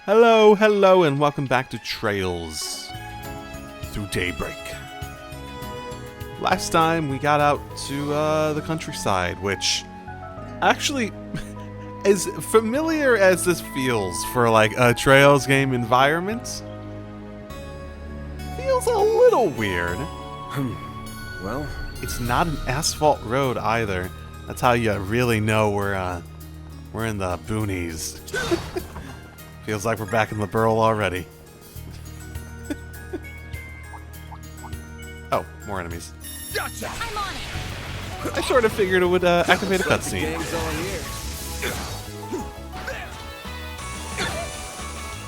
Hello, hello, and welcome back to Trails through Daybreak. Last time we got out to the countryside, which actually, as familiar as this feels for like a Trails game environment, feels a little weird. Well, it's not an asphalt road either. That's how you really know we're in the boonies. Feels like we're back in the Burl already. Oh, more enemies. gotcha! I'm on it. I sort of figured it would activate a cutscene. Gang's all here.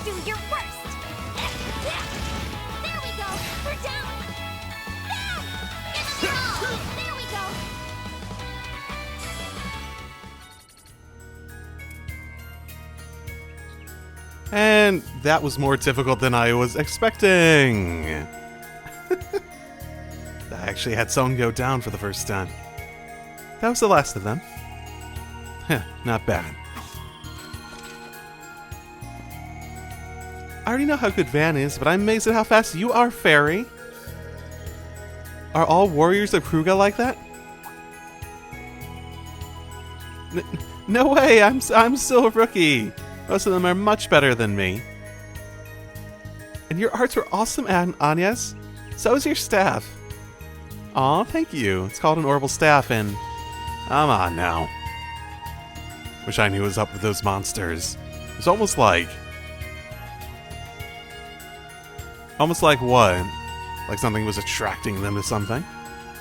Do your worst. There we go. We're down. Down. Give it all. There we go. And that was more difficult than I was expecting. I actually had someone go down for the first time. That was the last of them. Heh, not bad. I already know how good Van is, but I'm amazed at how fast you are, Fairy. Are all warriors of Creil like that? No way, I'm still a rookie. Most of them are much better than me. And your arts were awesome, Agnes. So is your staff. Aw, thank you. It's called an orbital staff, and... Come on now. Wish I knew what was up with those monsters. It's almost like... Almost like what? Like something was attracting them to something?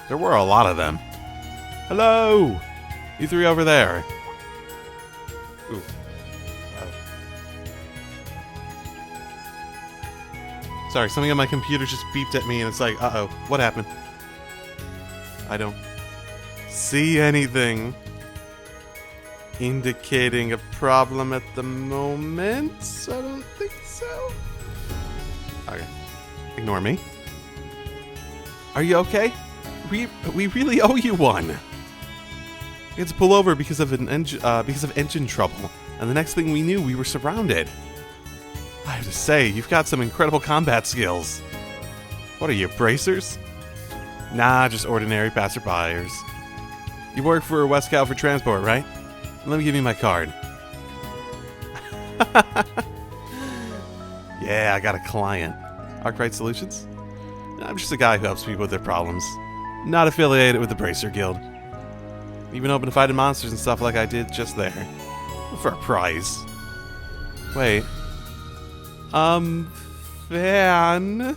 There were a lot of them. Hello! You three over there. Ooh. Sorry, something on my computer just beeped at me and it's like, uh-oh, what happened? I don't see anything indicating a problem at the moment. I don't think so. Okay. Ignore me. Are you okay? We really owe you one. We had to pull over because of engine trouble, and the next thing we knew, we were surrounded. I have to say, you've got some incredible combat skills. What are you, bracers? Nah, just ordinary passerbyers. You work for West Calvard Transport, right? Let me give you my card. Yeah, I got a client. Arkwright Solutions? I'm just a guy who helps people with their problems. Not affiliated with the Bracer Guild. Even open to fighting monsters and stuff like I did just there. For a prize. Wait. Van?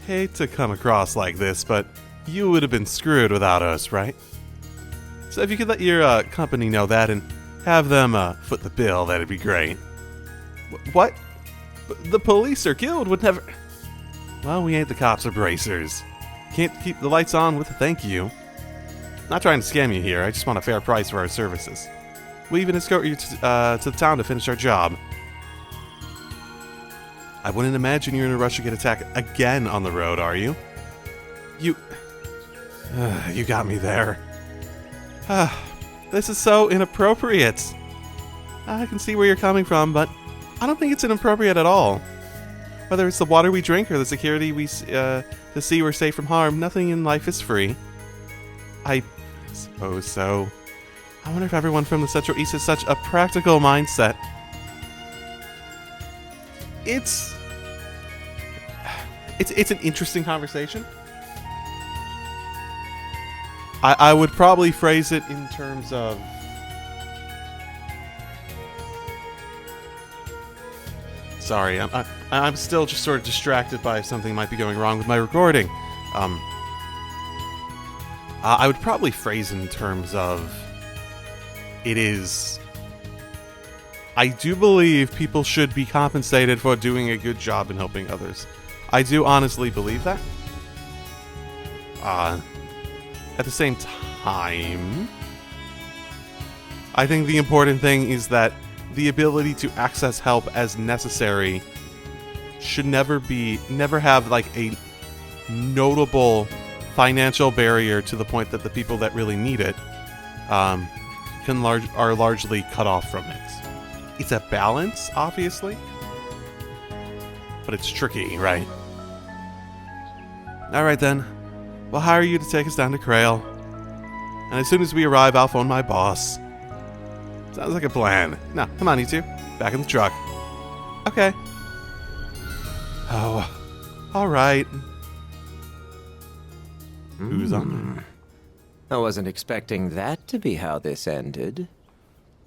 Hate to come across like this, but you would have been screwed without us, right? So if you could let your company know that and have them foot the bill, that'd be great. What? The police or guild would never... Well, we ain't the cops or bracers. Can't keep the lights on with a thank you. Not trying to scam you here, I just want a fair price for our services. We'll even escort you to the town to finish our job. I wouldn't imagine you're in a rush to get attacked again on the road, are you? You got me there. This is so inappropriate. I can see where you're coming from, but I don't think it's inappropriate at all. Whether it's the water we drink or the security to see we're safe from harm, nothing in life is free. I suppose so. I wonder if everyone from the Central East has such a practical mindset. It's an interesting conversation. I would probably phrase it in terms of... Sorry, I'm still just sort of distracted by something might be going wrong with my recording. I would probably phrase it in terms of... It is... I do believe people should be compensated for doing a good job in helping others. I do honestly believe that. At the same time, I think the important thing is that the ability to access help as necessary should never have like a notable financial barrier to the point that the people that really need it are largely cut off from it. It's a balance, obviously. But it's tricky, right? Alright then. We'll hire you to take us down to Creil. And as soon as we arrive, I'll phone my boss. Sounds like a plan. Now, come on, you two. Back in the truck. Okay. Oh, alright. Who's on there? I wasn't expecting that to be how this ended.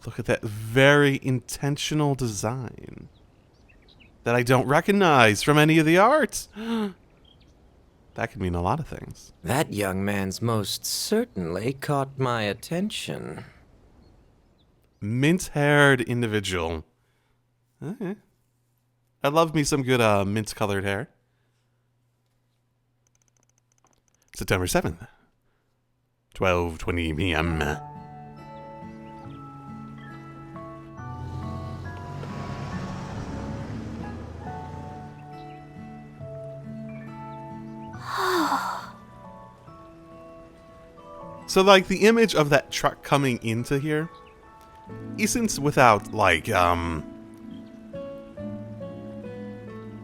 Look at that very intentional design that I don't recognize from any of the art. That could mean a lot of things. That young man's most certainly caught my attention. Mint-haired individual. Okay. I love me some good mint-colored hair. September 7th. 12:20 p.m. So, like, the image of that truck coming into here isn't without, like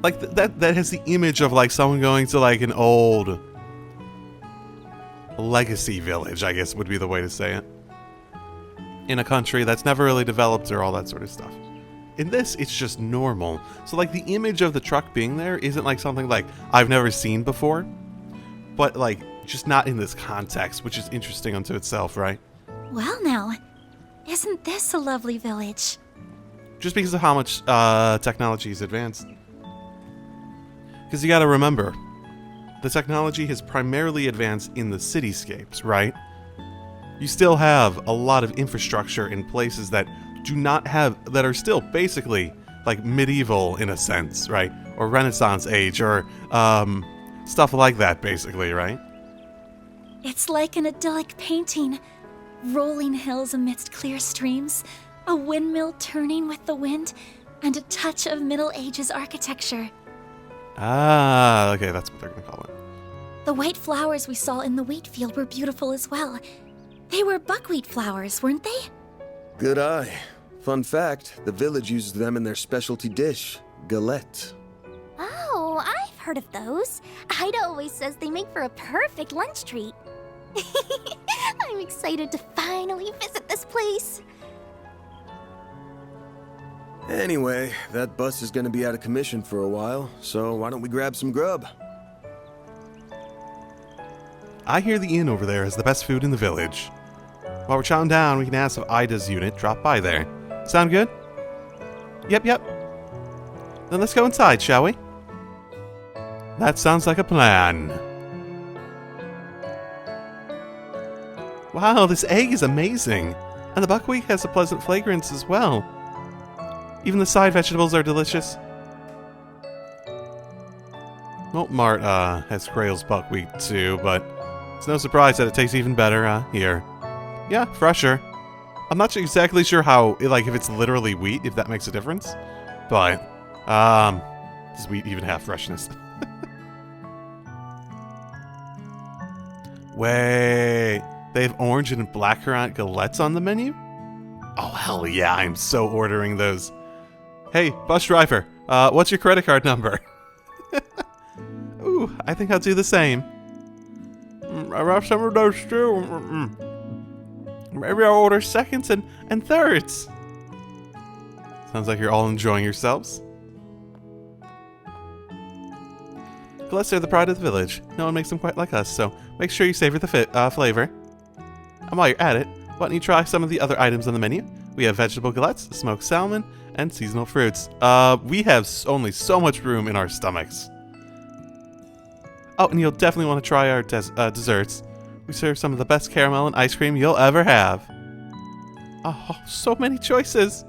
that has the image of, like, someone going to, like, an old legacy village, I guess would be the way to say it. In a country that's never really developed or all that sort of stuff. In this, it's just normal. So, like, the image of the truck being there isn't, like, something, like, I've never seen before. But, like, just not in this context, which is interesting unto itself, right? Well now, isn't this a lovely village? Just because of how much technology is advanced. Because you gotta remember, the technology has primarily advanced in the cityscapes, right? You still have a lot of infrastructure in places that do not have, that are still basically like medieval in a sense, right? Or Renaissance age, or stuff like that, basically, right? It's like an idyllic painting. Rolling hills amidst clear streams, a windmill turning with the wind, and a touch of Middle Ages architecture. Ah, okay, that's what they're gonna call it. The white flowers we saw in the wheat field were beautiful as well. They were buckwheat flowers, weren't they? Good eye. Fun fact, the village uses them in their specialty dish, galette. Oh, I've heard of those. Ida always says they make for a perfect lunch treat. I'm excited to finally visit this place. Anyway, that bus is gonna be out of commission for a while, so why don't we grab some grub? I hear the inn over there has the best food in the village. While we're chowing down, we can ask if Ida's unit dropped by there. Sound good? Yep. Then let's go inside, shall we? That sounds like a plan. Wow, this egg is amazing. And the buckwheat has a pleasant fragrance as well. Even the side vegetables are delicious. Well, Mart has Creil's buckwheat too, but it's no surprise that it tastes even better here. Yeah, fresher. I'm not exactly sure how, like, if it's literally wheat, if that makes a difference. But, does wheat even have freshness? Wait, they have orange and blackcurrant galettes on the menu? Oh, hell yeah, I'm so ordering those. Hey, bus driver, what's your credit card number? Ooh, I think I'll do the same. I have some of those too. Maybe I'll order seconds and thirds. Sounds like you're all enjoying yourselves. Galettes are the pride of the village. No one makes them quite like us, so make sure you savor the flavor. And while you're at it, why don't you try some of the other items on the menu? We have vegetable galettes, smoked salmon, and seasonal fruits. We have only so much room in our stomachs. Oh, and you'll definitely want to try our desserts. We serve some of the best caramel and ice cream you'll ever have. Oh, so many choices.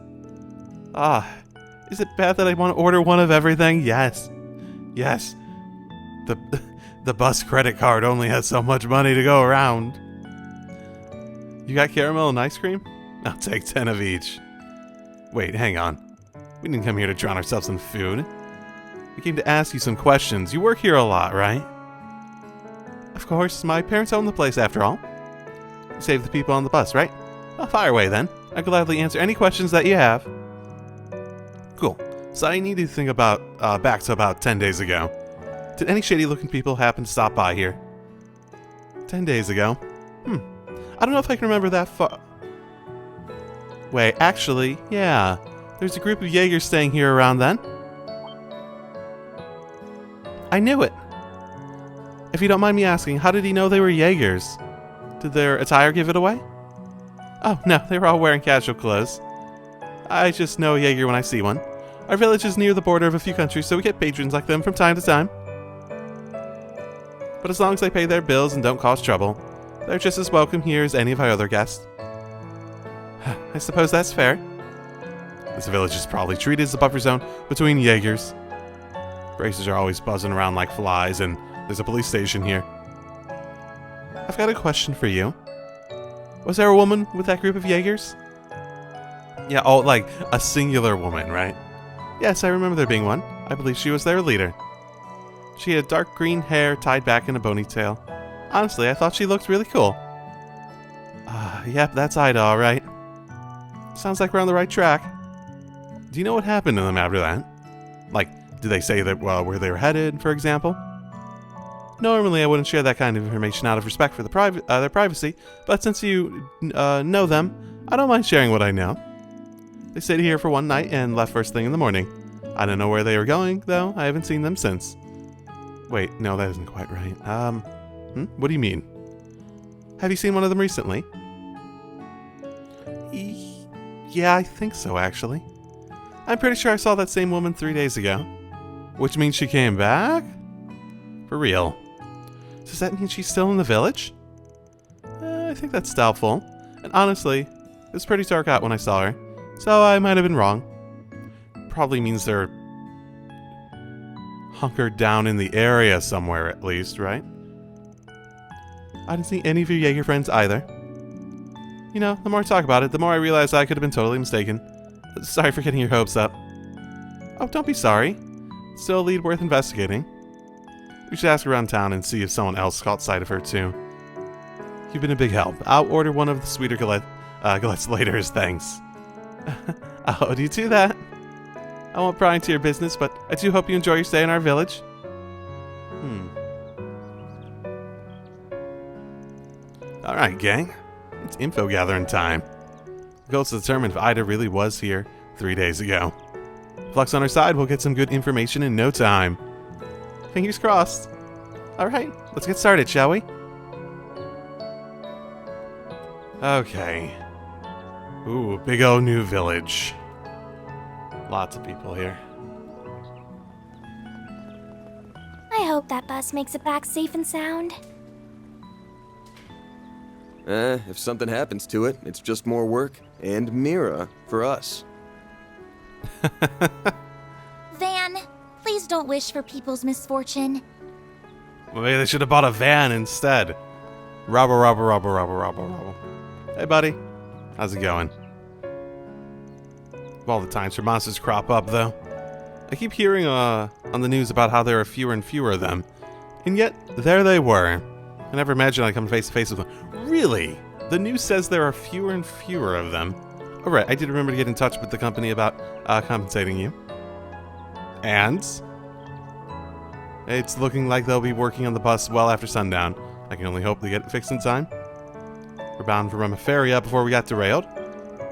Is it bad that I want to order one of everything? Yes. The bus credit card only has so much money to go around. You got caramel and ice cream? I'll take 10 of each. Wait, hang on. We didn't come here to drown ourselves in food. We came to ask you some questions. You work here a lot, right? Of course, my parents own the place after all. You save the people on the bus, right? Well, fire away then. I'll gladly answer any questions that you have. So I need to think about back to about 10 days ago. Did any shady-looking people happen to stop by here? 10 days ago? I don't know if I can remember that far. Wait, actually, yeah. There's a group of Jaegers staying here around then. I knew it. If you don't mind me asking, how did he know they were Jaegers? Did their attire give it away? Oh, no, they were all wearing casual clothes. I just know a Jaeger when I see one. Our village is near the border of a few countries, so we get patrons like them from time to time. But as long as they pay their bills and don't cause trouble, they're just as welcome here as any of our other guests. I suppose that's fair. This village is probably treated as a buffer zone between Jaegers. Races are always buzzing around like flies, and there's a police station here. I've got a question for you. Was there a woman with that group of Jaegers? Yeah, oh, like a singular woman, right? Yes, I remember there being one. I believe she was their leader. She had dark green hair tied back in a ponytail. Honestly, I thought she looked really cool. Yep, that's Ida, all right. Sounds like we're on the right track. Do you know what happened to them after that? Like, did they say that, where they were headed, for example? Normally, I wouldn't share that kind of information out of respect for their privacy, but since you know them, I don't mind sharing what I know. They stayed here for one night and left first thing in the morning. I don't know where they were going, though. I haven't seen them since. Wait, no, that isn't quite right. What do you mean? Have you seen one of them recently? Yeah, I think so, actually. I'm pretty sure I saw that same woman 3 days ago. Which means she came back? For real. Does that mean she's still in the village? I think that's doubtful. And honestly, it was pretty dark out when I saw her, so I might have been wrong. Probably means they're hunkered down in the area somewhere at least, right? I didn't see any of your Jaeger friends either. You know, the more I talk about it, the more I realize I could have been totally mistaken. Sorry for getting your hopes up. Oh, don't be sorry. It's still a lead worth investigating. We should ask around town and see if someone else caught sight of her too. You've been a big help. I'll order one of the sweeter galettes later as thanks. I'll do to that. I won't pry into your business, but I do hope you enjoy your stay in our village. Alright, gang. It's info gathering time. The goal's to determine if Ida really was here 3 days ago. If luck's on our side, we'll get some good information in no time. Fingers crossed. Alright, let's get started, shall we? Okay. Ooh, big old new village. Lots of people here. I hope that bus makes it back safe and sound. If something happens to it, it's just more work and Mira for us. Van, please don't wish for people's misfortune. Well, maybe they should have bought a van instead. Robble. Hey, buddy. How's it going? Of all the times for monsters crop up, though. I keep hearing on the news about how there are fewer and fewer of them. And yet, there they were. I never imagined I'd come face to face with one. Really? The news says there are fewer and fewer of them. Oh, right, I did remember to get in touch with the company about compensating you. And it's looking like they'll be working on the bus well after sundown. I can only hope they get it fixed in time. We're bound for Ramaferia before we got derailed.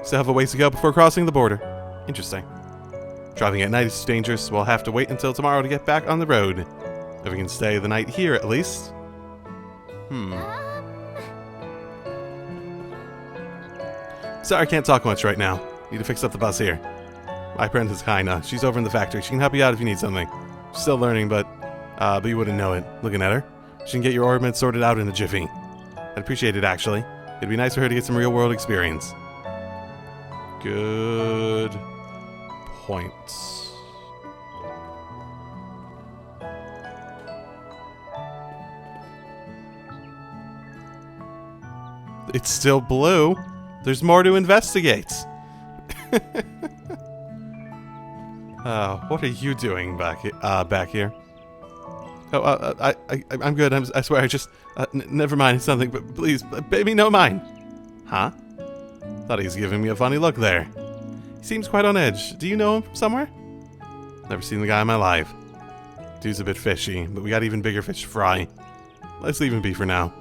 Still have a ways to go before crossing the border. Interesting. Driving at night is dangerous. We'll have to wait until tomorrow to get back on the road. If we can stay the night here at least. Sorry, I can't talk much right now. Need to fix up the bus here. My friend is Kaina. She's over in the factory. She can help you out if you need something. She's still learning, but you wouldn't know it, looking at her. She can get your ornaments sorted out in a jiffy. I'd appreciate it, actually. It'd be nice for her to get some real-world experience. Good point. It's still blue. There's more to investigate. What are you doing back here? Oh, I'm good. I swear. I just never mind. It's nothing. But please, baby, no mind. Huh? Thought he was giving me a funny look there. He seems quite on edge. Do you know him from somewhere? Never seen the guy in my life. Dude's a bit fishy, but we got even bigger fish to fry. Let's leave him be for now.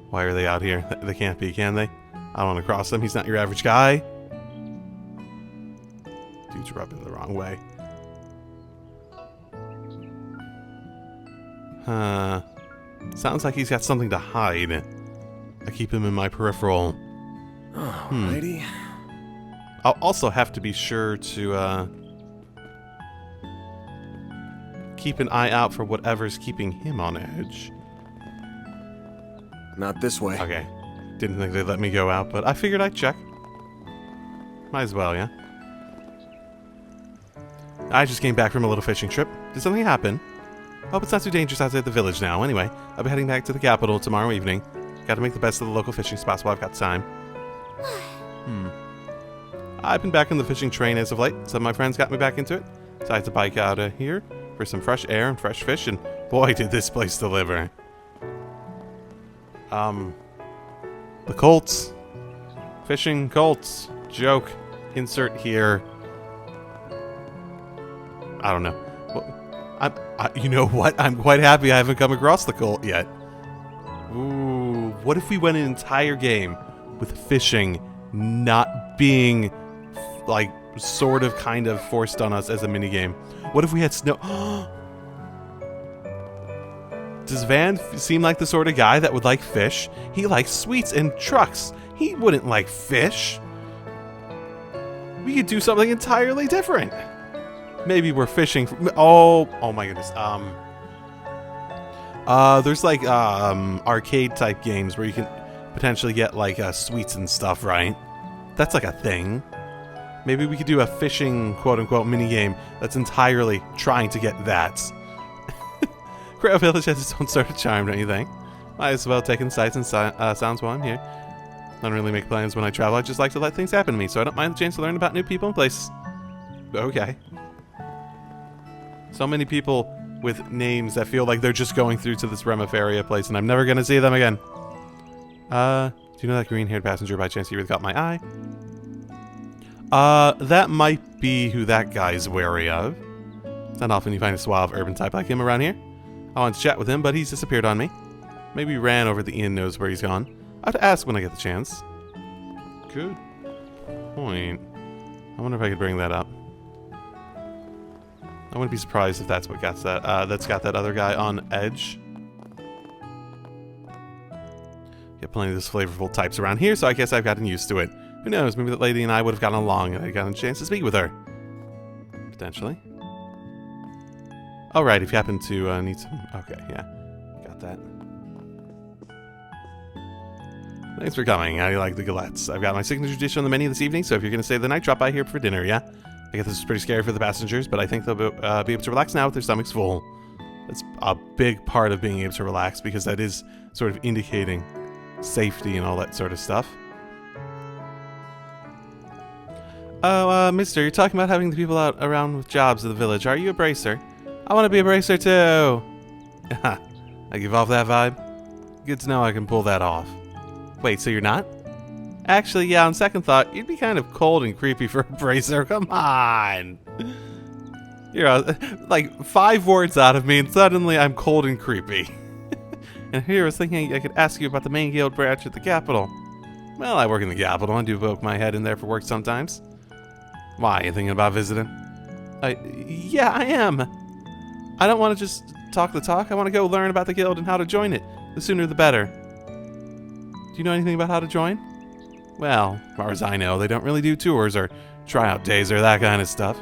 Why are they out here? They can't be, can they? I don't want to cross them. He's not your average guy. Dude's rubbing the wrong way. Sounds like he's got something to hide. I keep him in my peripheral. Alrighty. I'll also have to be sure to keep an eye out for whatever's keeping him on edge. Not this way. Okay. Didn't think they'd let me go out, but I figured I'd check. Might as well, yeah? I just came back from a little fishing trip. Did something happen? Hope it's not too dangerous outside the village now. Anyway, I'll be heading back to the capital tomorrow evening. Got to make the best of the local fishing spots while I've got time. I've been back in the fishing train as of late. Some of my friends got me back into it. So I had to bike out of here for some fresh air and fresh fish, and boy, did this place deliver. The Colts. Fishing Colts. Joke. Insert here. I don't know. You know what? I'm quite happy I haven't come across the Colt yet. Ooh, what if we went an entire game with fishing not being, like, sort of kind of forced on us as a minigame? What if we had snow? Does Van seem like the sort of guy that would like fish? He likes sweets and trucks. He wouldn't like fish. We could do something entirely different. Maybe we're fishing for, oh my goodness. There's like arcade type games where you can potentially get like sweets and stuff, right? That's like a thing. Maybe we could do a fishing quote unquote mini game that's entirely trying to get that. Creil Village has its own sort of charm, don't you think? Might as well take in sights and sounds while I'm here. I don't really make plans when I travel. I just like to let things happen to me, so I don't mind the chance to learn about new people and places. Okay. So many people with names that feel like they're just going through to this Remifaria place, and I'm never going to see them again. Do you know that green-haired passenger by chance? He really caught my eye. That might be who that guy's wary of. It's not often you find a suave urban type like him around here. I wanted to chat with him, but he's disappeared on me. Maybe he ran over the inn, knows where he's gone. I have to ask when I get the chance. Good point. I wonder if I could bring that up. I wouldn't be surprised if that's what got that. That's got that other guy on edge. Get plenty of those flavorful types around here, so I guess I've gotten used to it. Who knows? Maybe that lady and I would have gotten along, and I'd gotten a chance to speak with her. Potentially. Oh, right. If you happen to need some. Okay, yeah, got that. Thanks for coming. How do you like the galettes? I've got my signature dish on the menu this evening, so if you're going to stay the night, drop by here for dinner, yeah? I guess this is pretty scary for the passengers, but I think they'll be able to relax now with their stomachs full. That's a big part of being able to relax, because that is sort of indicating safety and all that sort of stuff. Oh, mister, you're talking about having the people out around with jobs in the village. Are you a bracer? I want to be a bracer, too. I give off that vibe? Good to know I can pull that off. Wait, so you're not? Actually, yeah, on second thought, you'd be kind of cold and creepy for a bracer. Come on. You're like 5 words out of me, and suddenly I'm cold and creepy. And here I was thinking I could ask you about the main guild branch at the capital. Well, I work in the capital. I do poke my head in there for work sometimes. Why, you thinking about visiting? Yeah, I am. I don't want to just talk the talk. I want to go learn about the guild and how to join it. The sooner the better. Do you know anything about how to join? Well, as far as I know, they don't really do tours or tryout days or that kind of stuff.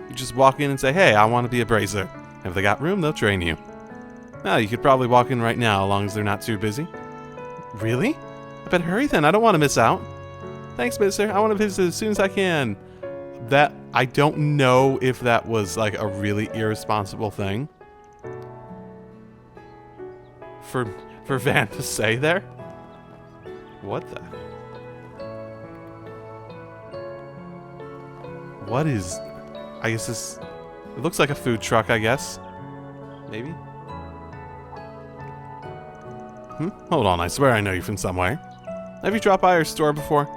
You just walk in and say, hey, I want to be a bracer. If they got room, they'll train you. Now, you could probably walk in right now, as long as they're not too busy. Really? I better hurry then. I don't want to miss out. Thanks, mister. I want to visit as soon as I can. That, I don't know if that was like a really irresponsible thing for Van to say there. What the? What is? I guess this. It looks like a food truck. I guess. Maybe. Hold on. I swear I know you from somewhere. Have you dropped by our store before?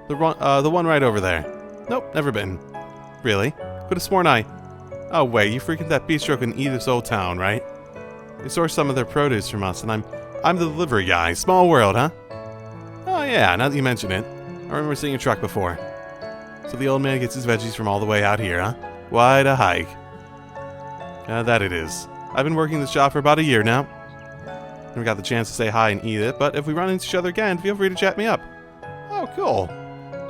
The one right over there. Nope, never been. Really? Could have sworn I... Oh wait, you freaking that bistro can eat this old town, right? They source some of their produce from us, and I'm the delivery guy. Small world, huh? Oh yeah, now that you mention it. I remember seeing a truck before. So the old man gets his veggies from all the way out here, huh? Quite a hike. That it is. I've been working this job for about a year now. Never got the chance to say hi and eat it, but if we run into each other again, feel free to chat me up. Oh, cool.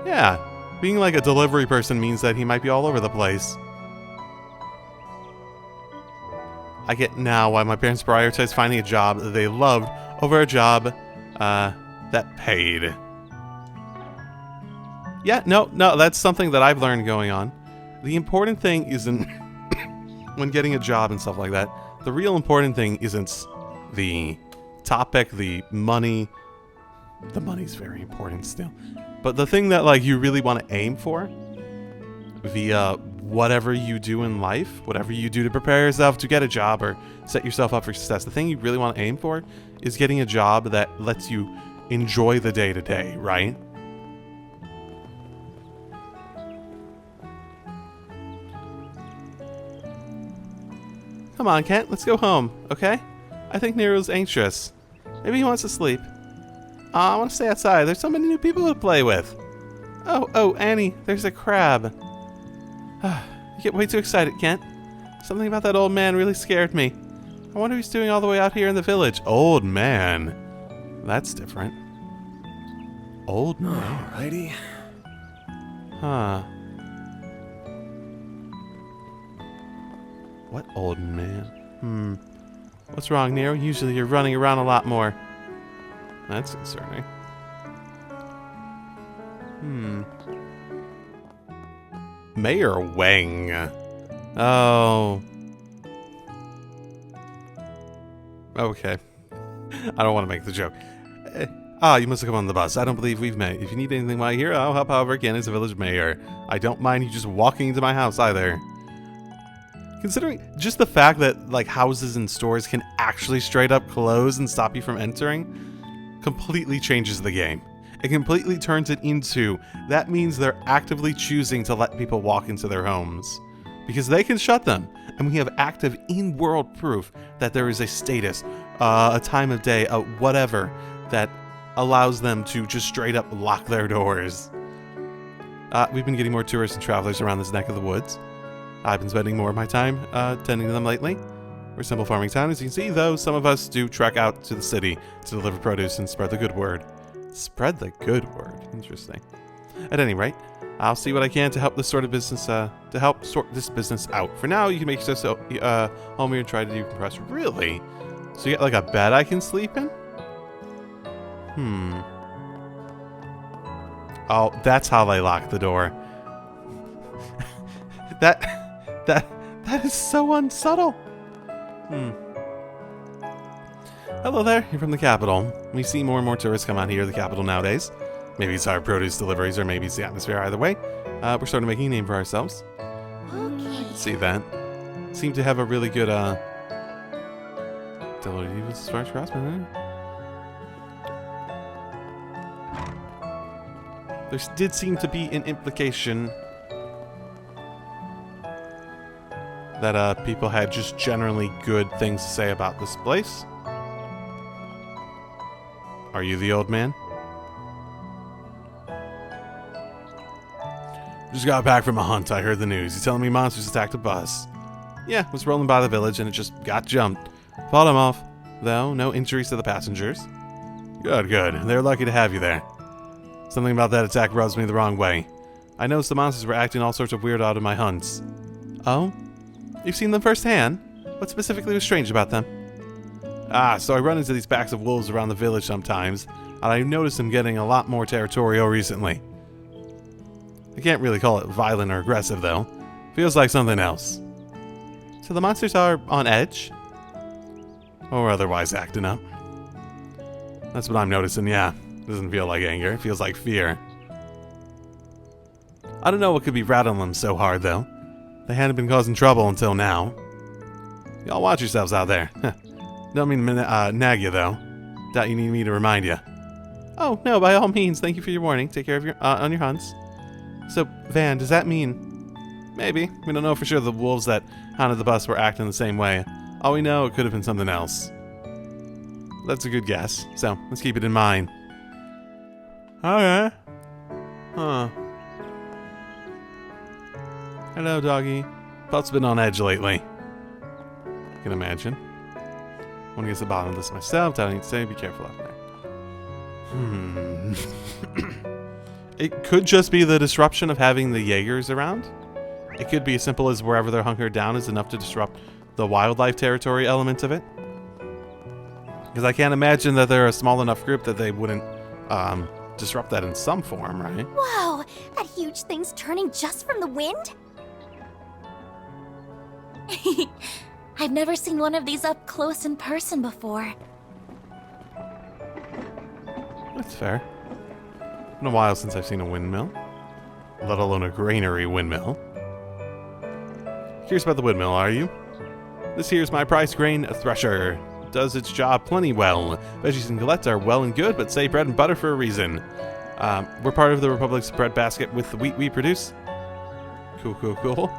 Yeah, being like a delivery person means that he might be all over the place. I get now why my parents prioritized finding a job that they loved over a job that paid. Yeah, no, that's something that I've learned going on. The important thing isn't when getting a job and stuff like that. The real important thing isn't the topic, the money. The money's very important still. But the thing that like you really want to aim for via whatever you do in life, whatever you do to prepare yourself to get a job or set yourself up for success, the thing you really want to aim for is getting a job that lets you enjoy the day-to-day, right? Come on, Kent, let's go home, okay? I think Nero's anxious. Maybe he wants to sleep. I want to stay outside. There's so many new people to play with. Oh, Annie, there's a crab. You get way too excited, Kent. Something about that old man really scared me. I wonder what he's doing all the way out here in the village. Old man. That's different. Old man. Alrighty. Huh. What old man? What's wrong, Nero? Usually you're running around a lot more. That's concerning. Mayor Wang. Oh. Okay. I don't want to make the joke. You must have come on the bus. I don't believe we've met. If you need anything while you're here, I'll help however I can as a village mayor. I don't mind you just walking into my house either. Considering just the fact that like houses and stores can actually straight up close and stop you from entering completely changes the game. It completely turns it into that means they're actively choosing to let people walk into their homes because they can shut them, and we have active in-world proof that there is a status, a time of day, whatever that allows them to just straight up lock their doors. We've been getting more tourists and travelers around this neck of the woods. I've been spending more of my time tending to them lately. We're a simple farming town, as you can see, though some of us do trek out to the city to deliver produce and spread the good word. Spread the good word. Interesting. At any rate, I'll see what I can to help this sort of business, to help sort this business out. For now, you can make yourself home here and try to decompress. Really? So you get like a bed I can sleep in? Oh, that's how they lock the door. That is so unsubtle. Hello there, you're from the capital. We see more and more tourists come out here to the capital nowadays. Maybe it's our produce deliveries or maybe it's the atmosphere. Either way, we're starting to make a name for ourselves. Okay. I can see that. Seem to have a really good delivery as far as craftsman. There did seem to be an implication that people had just generally good things to say about this place. Are you the old man? Just got back from a hunt. I heard the news. He's telling me monsters attacked a bus. Yeah, was rolling by the village and it just got jumped. Fought him off, though. No injuries to the passengers. Good. They're lucky to have you there. Something about that attack rubs me the wrong way. I noticed the monsters were acting all sorts of weird out of my hunts. Oh? You've seen them firsthand? What specifically was strange about them? So I run into these packs of wolves around the village sometimes, and I noticed them getting a lot more territorial recently. I can't really call it violent or aggressive, though. Feels like something else. So the monsters are on edge? Or otherwise acting up? That's what I'm noticing, yeah. Doesn't feel like anger, it feels like fear. I don't know what could be rattling them so hard, though. They hadn't been causing trouble until now. Y'all watch yourselves out there. Don't mean to nag you, though. Doubt you need me to remind you. Oh, no, by all means. Thank you for your warning. Take care of your on your hunts. So, Van, does that mean... Maybe. We don't know for sure the wolves that hounded the bus were acting the same way. All we know, it could have been something else. That's a good guess, so let's keep it in mind. Okay. Huh. Hello, doggy. Puff's been on edge lately. I can imagine. I want to get to the bottom of this myself. I need to say, be careful out there. It could just be the disruption of having the Jaegers around. It could be as simple as wherever they're hunkered down is enough to disrupt the wildlife territory element of it. Because I can't imagine that they're a small enough group that they wouldn't disrupt that in some form, right? Whoa! That huge thing's turning just from the wind? I've never seen one of these up close in person before. That's fair. Been a while since I've seen a windmill, let alone a granary windmill. Curious about the windmill, are you? This here's my price grain thresher. Does its job plenty well. Veggies and galettes are well and good, but say bread and butter for a reason. We're part of the Republic's bread basket with the wheat we produce. Cool, cool, cool.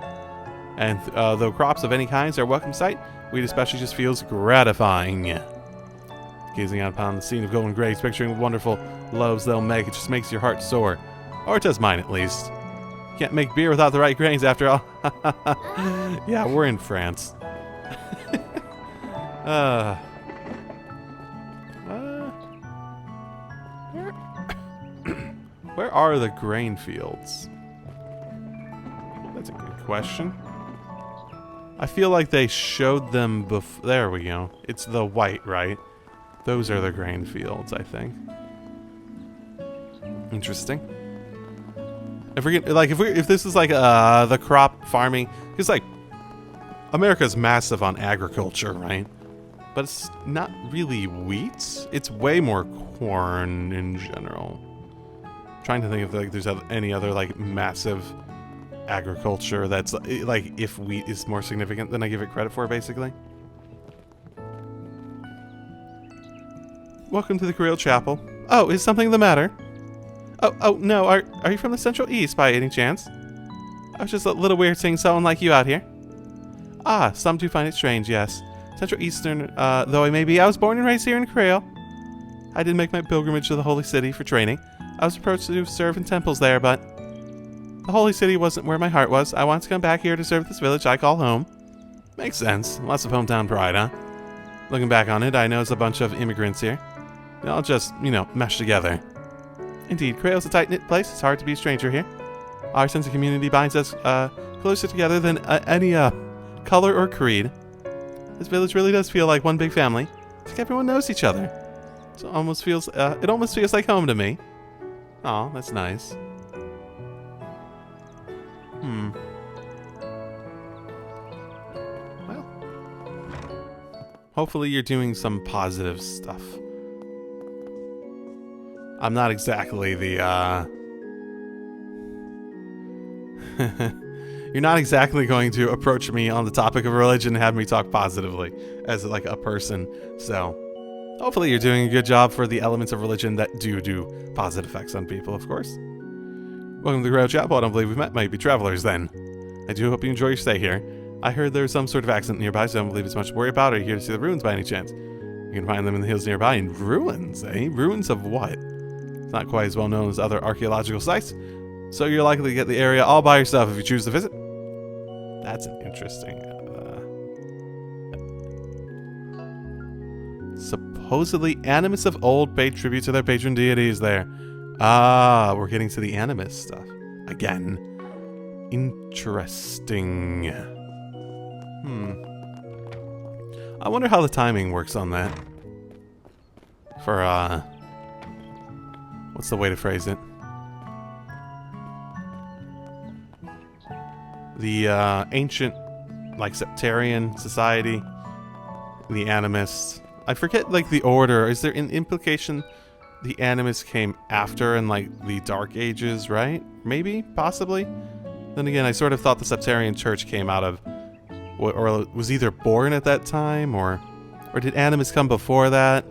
And though crops of any kinds are a welcome sight, wheat especially just feels gratifying. Gazing out upon the scene of golden grapes, picturing the wonderful loaves they'll make, it just makes your heart soar. Or it does mine, at least. Can't make beer without the right grains, after all. Yeah, we're in France. Where are the grain fields? That's a good question. I feel like they showed them before. There we go. It's the white, right? Those are the grain fields, I think. Interesting. If we get, like, if this is like the crop farming, because like America's massive on agriculture, right? But it's not really wheat. It's way more corn in general. I'm trying to think if like there's any other like massive agriculture that's like if wheat is more significant than I give it credit for, basically. Welcome to the Creil Chapel. Oh, is something the matter? Oh no, are you from the Central East by any chance? I was just a little weird seeing someone like you out here. Ah, some do find it strange, yes. Central Eastern, though I may be, I was born and raised here in Creil. I did make my pilgrimage to the Holy City for training. I was approached to serve in temples there, but the Holy City wasn't where my heart was. I wanted to come back here to serve this village I call home. Makes sense. Lots of hometown pride, huh? Looking back on it, I know it's a bunch of immigrants here. They all just, mesh together. Indeed, Creil's a tight-knit place. It's hard to be a stranger here. Our sense of community binds us closer together than any color or creed. This village really does feel like one big family. It's like everyone knows each other. It almost feels like home to me. Aw, that's nice. Well, hopefully you're doing some positive stuff. I'm not exactly the, You're not exactly going to approach me on the topic of religion and have me talk positively as like a person. So, hopefully you're doing a good job for the elements of religion that do positive effects on people, of course. Welcome to the Creil Chapel. I don't believe we've met. Might be travelers then. I do hope you enjoy your stay here. I heard there's some sort of accident nearby, so I don't believe it's much to worry about. Are you here to see the ruins by any chance? You can find them in the hills nearby. In ruins, eh? Ruins of what? It's not quite as well known as other archaeological sites, so you're likely to get the area all by yourself if you choose to visit. That's an interesting... supposedly Animus of old paid tribute to their patron deities there. Ah, we're getting to the Animus stuff. Again. Interesting. I wonder how the timing works on that. For, what's the way to phrase it? The, ancient, like, Septarian society. The Animists. I forget, like, the order. Is there an implication the Animists came after in, like, the Dark Ages, right? Maybe? Possibly? Then again, I sort of thought the Septarian Church came out of... or was either born at that time, or did Animus come before that?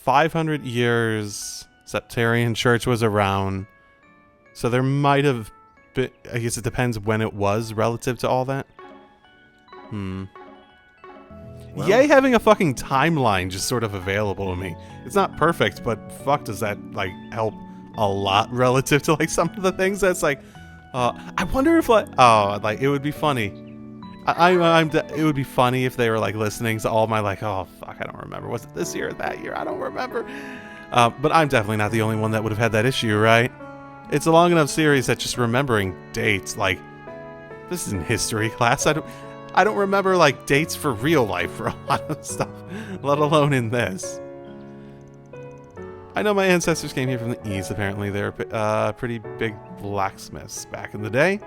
500 years, Septarian Church was around. So there might have been... I guess it depends when it was relative to all that. Well, yay having a fucking timeline just sort of available to me. It's not perfect, but fuck does that, like, help a lot relative to, like, some of the things that's, like... I wonder if, like... Oh, like, it would be funny. It would be funny if they were, like, listening to all my, like, oh, fuck, I don't remember. Was it this year or that year? I don't remember. But I'm definitely not the only one that would have had that issue, right? It's a long enough series that just remembering dates, like, this isn't history class. I don't remember, like, dates for real life for a lot of stuff, let alone in this. I know my ancestors came here from the East, apparently. They're pretty big blacksmiths back in the day.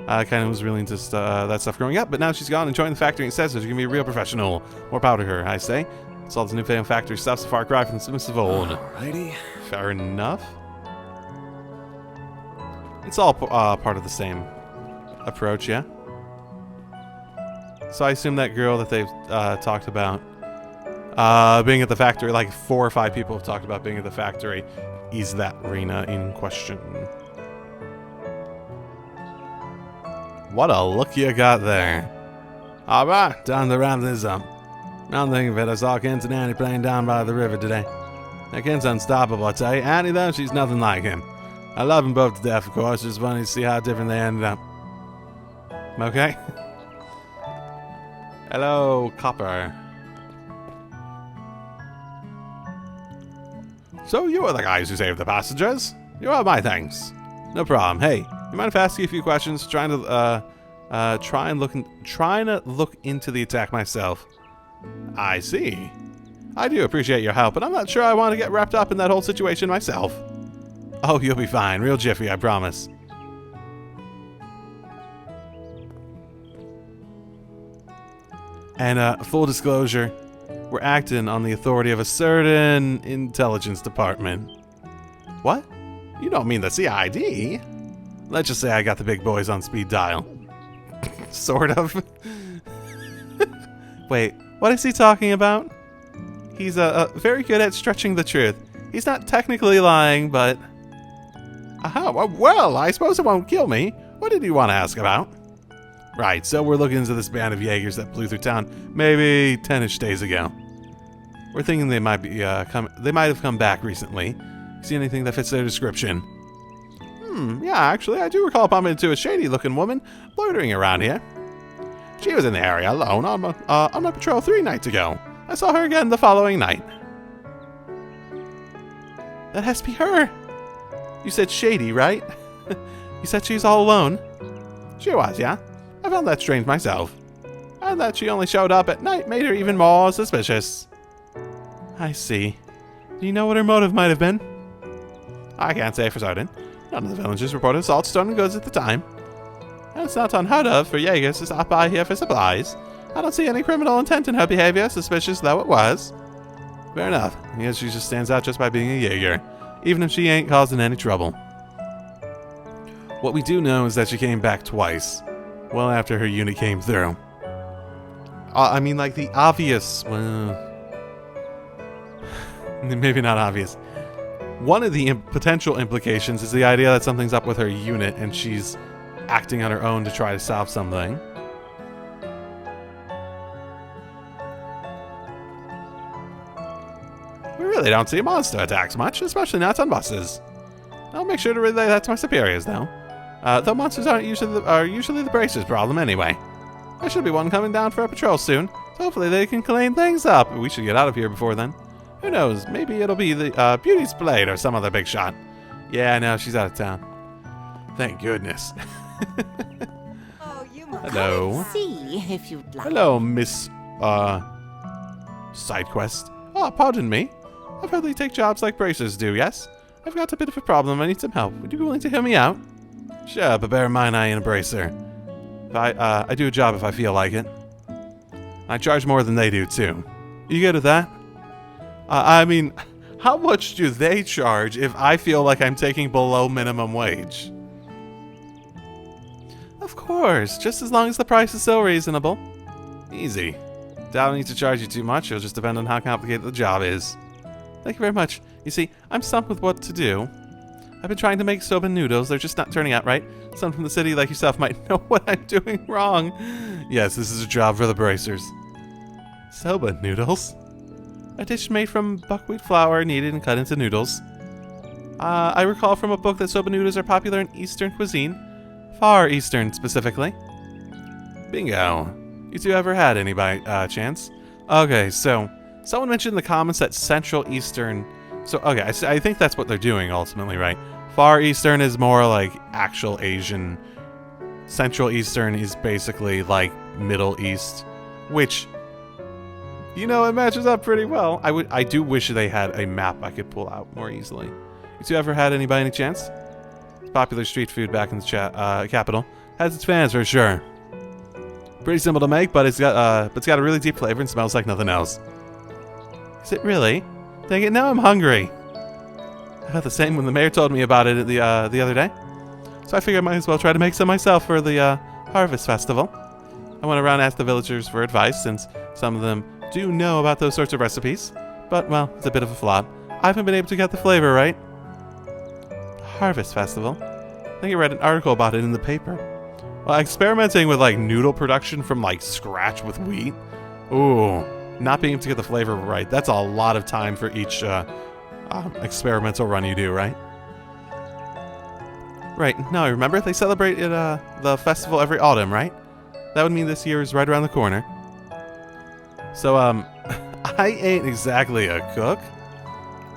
Kind of was really into that stuff growing up, but now she's gone and joined the factory and says she's going to be a real professional. More power to her, I say. It's all this new factory stuff's a far cry from the Smiths of old. Alrighty. Fair enough. It's all part of the same approach, yeah? So I assume that girl that they've talked about being at the factory, like 4 or 5 people have talked about being at the factory, is that Rena in question. What a look you got there. Alright, time to wrap this up. Now think of it, I saw Kent and Annie playing down by the river today. Now Kent's unstoppable, I tell you. Annie, though, she's nothing like him. I love them both to death, of course. It's funny to see how different they ended up. Okay? Hello, Copper. So you are the guys who saved the passengers? You are my thanks. No problem. Hey, you mind if I ask you a few questions? Trying to look into the attack myself. I see. I do appreciate your help, but I'm not sure I want to get wrapped up in that whole situation myself. Oh, you'll be fine. Real jiffy, I promise. And full disclosure, we're acting on the authority of a certain intelligence department. What? You don't mean the CID? Let's just say I got the big boys on speed dial. Sort of. Wait, what is he talking about? He's very good at stretching the truth. He's not technically lying, but... Aha, well, I suppose it won't kill me. What did you want to ask about? Right, so we're looking into this band of Jaegers that blew through town maybe 10-ish days ago. We're thinking they might be they might have come back recently. See anything that fits their description? Yeah, actually, I do recall bumping into a shady-looking woman loitering around here. She was in the area alone on my patrol 3 nights ago. I saw her again the following night. That has to be her. You said shady, right? You said she was all alone? She was, yeah. I found that strange myself. And that she only showed up at night made her even more suspicious. I see. Do you know what her motive might have been? I can't say for certain. None of the villagers reported assault stolen goods at the time. And it's not unheard of for Jaegers to stop by here for supplies. I don't see any criminal intent in her behavior, suspicious though it was. Fair enough. I guess she just stands out just by being a Jaeger, even if she ain't causing any trouble. What we do know is that she came back twice, well after her unit came through. I mean, like, the obvious... Well, maybe not obvious. One of the potential implications is the idea that something's up with her unit and she's acting on her own to try to solve something. We really don't see monster attacks much, especially not on buses. I'll make sure to relay that to my superiors, though. Though monsters are usually the bracer's problem anyway. There should be one coming down for a patrol soon, so hopefully they can clean things up. We should get out of here before then. Who knows, maybe it'll be the Beauty's Blade or some other big shot. Yeah, no, she's out of town. Thank goodness. Hello. See if you'd like. Hello, Miss, side quest. Oh, pardon me. I've heard they take jobs like bracers do, yes? I've got a bit of a problem, I need some help. Would you be willing to hear me out? Sure, but bear in mind I ain't a bracer. I do a job if I feel like it. I charge more than they do, too. You good with that? I mean, how much do they charge if I feel like I'm taking below minimum wage? Of course, just as long as the price is so reasonable. Easy. Doubt I need to charge you too much, it'll just depend on how complicated the job is. Thank you very much. You see, I'm stumped with what to do. I've been trying to make soba noodles. They're just not turning out right. Someone from the city like yourself might know what I'm doing wrong. Yes, this is a job for the bracers. Soba noodles? A dish made from buckwheat flour kneaded and cut into noodles. I recall from a book that soba noodles are popular in Eastern cuisine. Far Eastern, specifically. Bingo. You two ever had any by chance? Okay, so someone mentioned in the comments that Central Eastern... So, okay, I think that's what they're doing ultimately, right? Far Eastern is more like actual Asian. Central Eastern is basically like Middle East, which, you know, it matches up pretty well. I do wish they had a map I could pull out more easily. You two ever had any by any chance? It's popular street food back in the capital. Has its fans for sure. Pretty simple to make, but it's got a really deep flavor and smells like nothing else. Is it really? Dang it, now I'm hungry. I felt the same when the mayor told me about it the other day. So I figured I might as well try to make some myself for the Harvest Festival. I went around and asked the villagers for advice, since some of them do know about those sorts of recipes. But, well, it's a bit of a flop. I haven't been able to get the flavor right. Harvest Festival? I think I read an article about it in the paper. Well, experimenting with, like, noodle production from, like, scratch with wheat? Ooh. Not being able to get the flavor right. That's a lot of time for each experimental run you do, right? Right. No, I remember they celebrated the festival every autumn, right? That would mean this year is right around the corner. So, I ain't exactly a cook,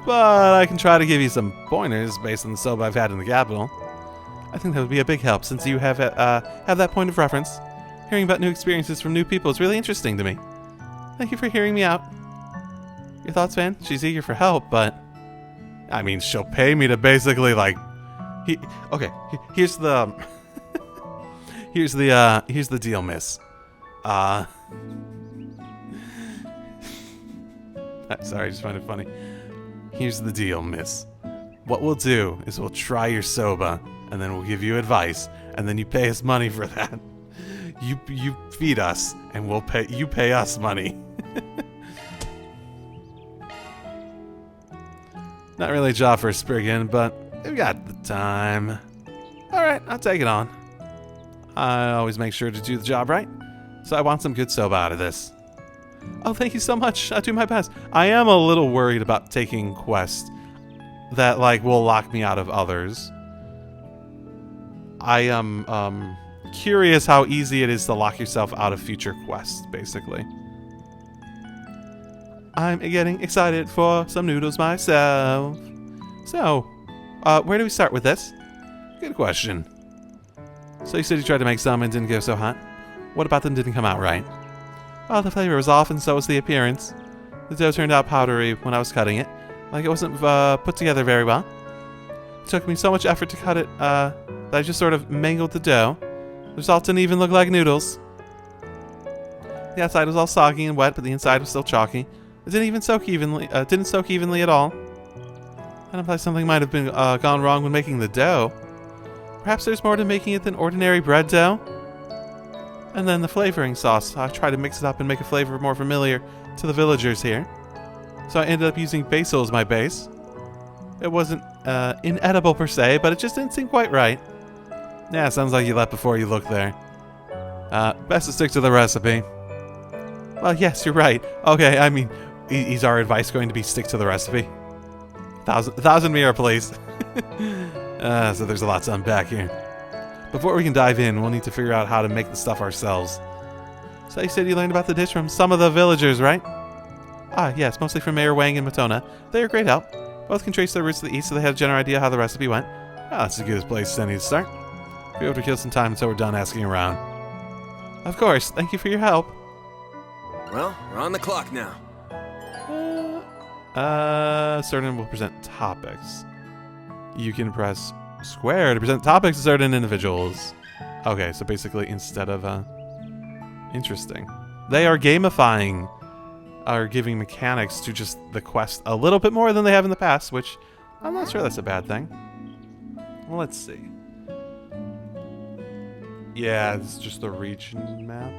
but I can try to give you some pointers based on the soba I've had in the capital. I think that would be a big help since you have that point of reference. Hearing about new experiences from new people is really interesting to me. Thank you for hearing me out. Your thoughts, Van? She's eager for help, but... I mean, she'll pay me to basically, like... Okay, here's the... here's the deal, miss. Sorry, I just find it funny. Here's the deal, miss. What we'll do is we'll try your soba, and then we'll give you advice, and then you pay us money for that. You feed us, and you pay us money. Not really a job for a Spriggan, but we've got the time. Alright, I'll take it on. I always make sure to do the job right, so I want some good soba out of this. Oh, thank you so much. I'll do my best. I am a little worried about taking quests that, like, will lock me out of others. I am, curious how easy it is to lock yourself out of future quests, basically. I'm getting excited for some noodles myself. So, where do we start with this? Good question. So you said you tried to make some and didn't go so hot. What about them didn't come out right? Well, the flavor was off and so was the appearance. The dough turned out powdery when I was cutting it, like it wasn't put together very well. It took me so much effort to cut it that I just sort of mangled the dough. The result didn't even look like noodles. The outside was all soggy and wet, but the inside was still chalky. It didn't even soak evenly. Didn't soak evenly at all. I don't think something might have been gone wrong when making the dough. Perhaps there's more to making it than ordinary bread dough. And then the flavoring sauce. I tried to mix it up and make a flavor more familiar to the villagers here. So I ended up using basil as my base. It wasn't inedible per se, but it just didn't seem quite right. Yeah, sounds like you left before you looked there. Best to stick to the recipe. Well, yes, you're right. Okay, I mean, is our advice going to be stick to the recipe? Thousand mirror, please. So there's a lot to unpack here. Before we can dive in, we'll need to figure out how to make the stuff ourselves. So you said you learned about the dish from some of the villagers, right? Ah, yes, mostly from Mayor Wang and Matona. They are great help. Both can trace their roots to the east, so they have a general idea how the recipe went. Ah, that's a good place to start. Be able to kill some time until we're done asking around. Of course, thank you for your help. Well, we're on the clock now. Certain will present topics. You can press square to present topics to certain individuals. Okay, so basically instead of, interesting. They are gamifying, are giving mechanics to just the quest a little bit more than they have in the past, which I'm not sure that's a bad thing. Well, let's see. Yeah, it's just the region map.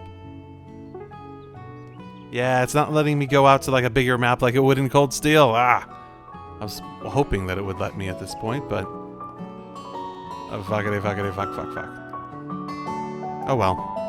Yeah, it's not letting me go out to like a bigger map like it would in Cold Steel. Ah, I was hoping that it would let me at this point, but... fuck. Oh well.